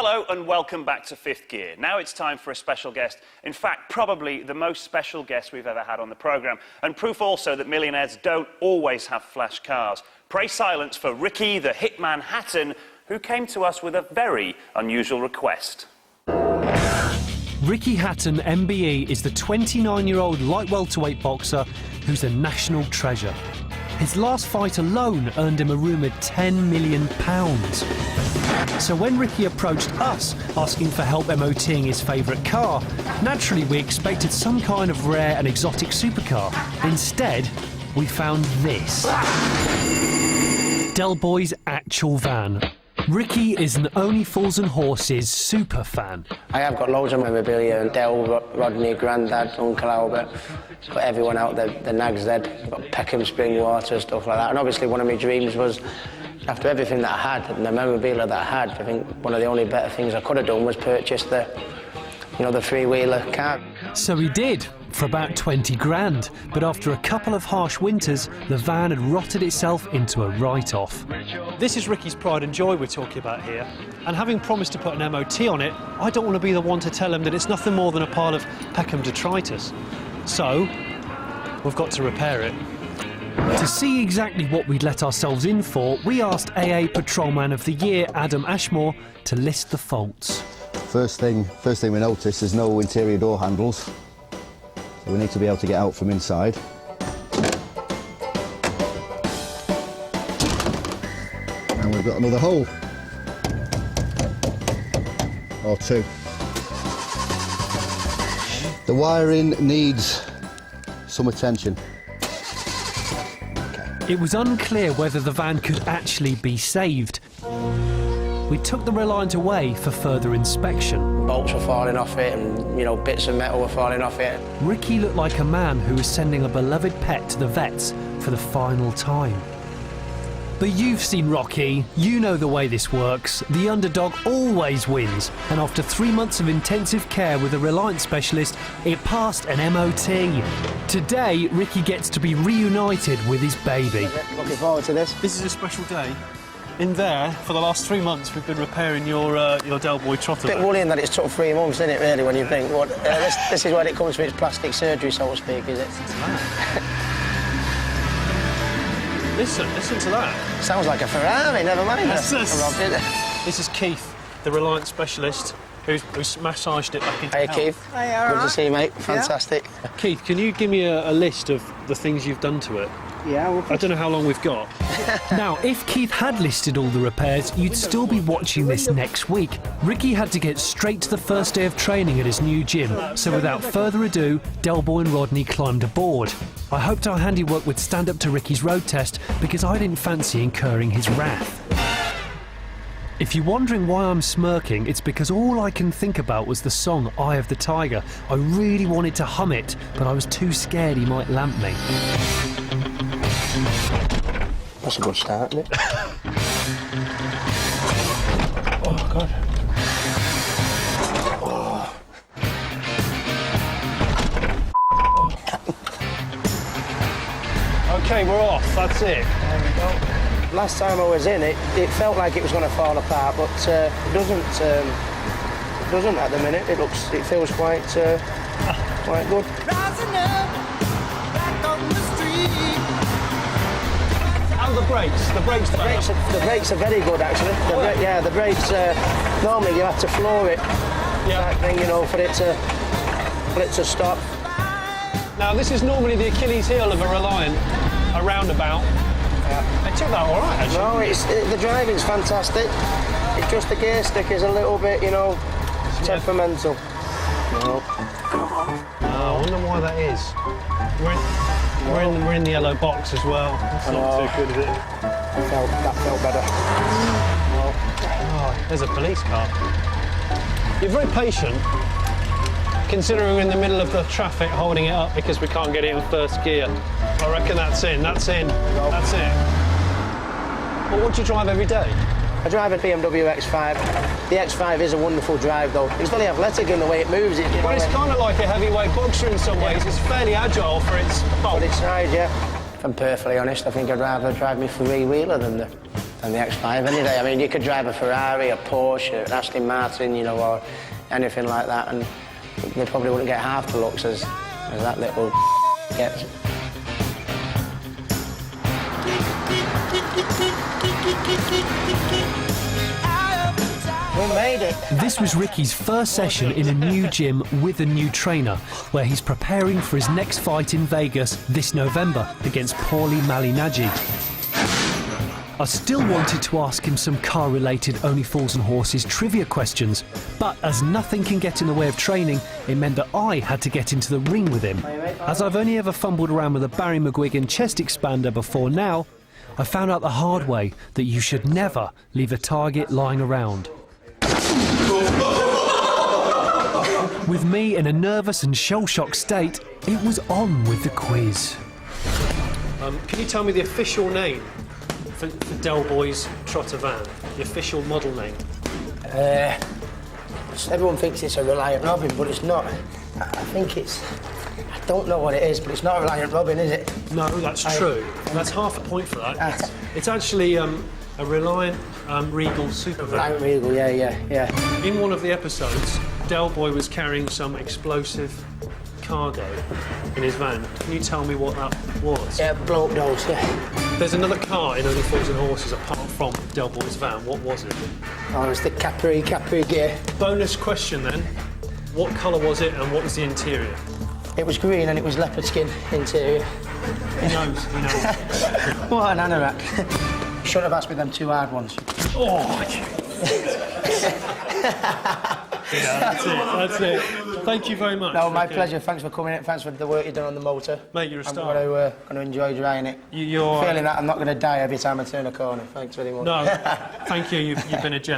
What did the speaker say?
Hello and welcome back to Fifth Gear. Now it's time for a special guest. In fact, probably the most special guest we've ever had on the programme. And proof also that millionaires don't always have flash cars. Pray silence for Ricky the Hitman Hatton, who came to us with a very unusual request. Ricky Hatton, MBE, is the 29-year-old light welterweight boxer who's a national treasure. His last fight alone earned him a rumoured £10 million. So when Ricky approached us asking for help MOTing his favourite car, naturally we expected some kind of rare and exotic supercar. Instead, we found this. Del Boy's actual van. Ricky is an Only Fools and Horses super fan. I have got loads of memorabilia, and Del, Rodney, Grandad, Uncle Albert, got everyone out there, the nags there, got Peckham Spring Water, stuff like that. And obviously one of my dreams was, after everything that I had, and the memorabilia that I had, I think one of the only better things I could have done was purchase the three-wheeler car. So he did, for about 20 grand. But after a couple of harsh winters, the van had rotted itself into a write-off. This is Ricky's pride and joy we're talking about here. And having promised to put an MOT on it, I don't want to be the one to tell him that it's nothing more than a pile of Peckham detritus. So, we've got to repair it. To see exactly what we'd let ourselves in for, we asked AA Patrolman of the Year, Adam Ashmore, to list the faults. First thing we noticed, there's no interior door handles. So we need to be able to get out from inside. And we've got another hole. Or two. The wiring needs some attention. It was unclear whether the van could actually be saved. We took the Reliant away for further inspection. Bolts were falling off it, and bits of metal were falling off it. Ricky looked like a man who was sending a beloved pet to the vets for the final time. But you've seen Rocky, you know the way this works. The underdog always wins, and after 3 months of intensive care with a Reliant specialist, it passed an MOT. Today, Ricky gets to be reunited with his baby. Looking forward to this. This is a special day. In there, for the last 3 months, we've been repairing your Del Boy trotter. A bit worrying that it's took 3 months, isn't it, really, when you think, this is when it comes to its plastic surgery, so to speak, is it? Listen to that. Sounds like a Ferrari, never mind. This is Keith, the Reliant specialist, who's massaged it back into Hey, health. Keith. Hey, all Good right. to see you, mate. Fantastic. Yeah. Keith, can you give me a list of the things you've done to it? Yeah, I don't know how long we've got. Now, if Keith had listed all the repairs, you'd still be watching this next week. Ricky had to get straight to the first day of training at his new gym, so without further ado, Del Boy and Rodney climbed aboard. I hoped our handiwork would stand up to Ricky's road test, because I didn't fancy incurring his wrath. If you're wondering why I'm smirking, it's because all I can think about was the song Eye of the Tiger. I really wanted to hum it, but I was too scared he might lamp me. That's a good start, isn't it? Oh, God. Oh. OK, we're off. That's it. There we go. Last time I was in it, it felt like it was going to fall apart, but it doesn't. It doesn't at the minute. It feels quite good. Rising up, back on the street. And the brakes. The brakes are very good, actually. The brakes. Normally you have to floor it. Yeah. That thing, for it to stop. Now, this is normally the Achilles heel of a Reliant, a roundabout. Yeah. It took that all right, actually. No, the driving's fantastic. It's just the gear stick is a little bit, temperamental. No. I wonder why that is. We're in the yellow box as well. That's not too good, is it? That felt better. Oh, there's a police car. You're very patient, considering we're in the middle of the traffic holding it up because we can't get it in first gear. I reckon that's in. That's it. Well, what do you drive every day? I drive a BMW X5. The X5 is a wonderful drive, though. It's very athletic in the way it moves. Well, it's kind of like a heavyweight boxer in some ways. It's fairly agile for its bulk. But its size, yeah. If I'm perfectly honest, I think I'd rather drive me three-wheeler than the than the X5 any day. I mean, you could drive a Ferrari, a Porsche, an Aston Martin, you know, or anything like that, and they probably wouldn't get half the looks as that little gets. We made it. This was Ricky's first session in a new gym with a new trainer, where he's preparing for his next fight in Vegas this November against Paulie Malignaggi. I still wanted to ask him some car-related Only Fools and Horses trivia questions, but as nothing can get in the way of training, it meant that I had to get into the ring with him. As I've only ever fumbled around with a Barry McGuigan chest expander before now, I found out the hard way that you should never leave a target lying around. With me in a nervous and shell-shocked state, it was on with the quiz. Can you tell me the official name for Del Boy's trotter van? The official model name? Everyone thinks it's a Reliant Robin, but it's not. I think it's... I don't know what it is, but it's not a Reliant Robin, is it? No, that's true. That's half a point for that. It's actually a Reliant Regal Supervan. Reliant Regal, yeah. In one of the episodes, Del Boy was carrying some explosive cargo in his van. Can you tell me what that was? Yeah, blow-up dolls, yeah. There's another car in Only Fools and Horses apart from Del Boy's van. What was it? Oh, it was the Capri gear. Bonus question then. What colour was it and what was the interior? It was green and it was leopard skin interior. He knows. What an anorak. Shouldn't have asked me them two hard ones. Oh! That's it. Thank you very much. No, my pleasure. Thanks for coming in. Thanks for the work you've done on the motor. Mate, you're a star. I'm going to enjoy driving it. You're... Feeling that I'm not going to die every time I turn a corner. Thanks very much. No, thank you. You've been a gem.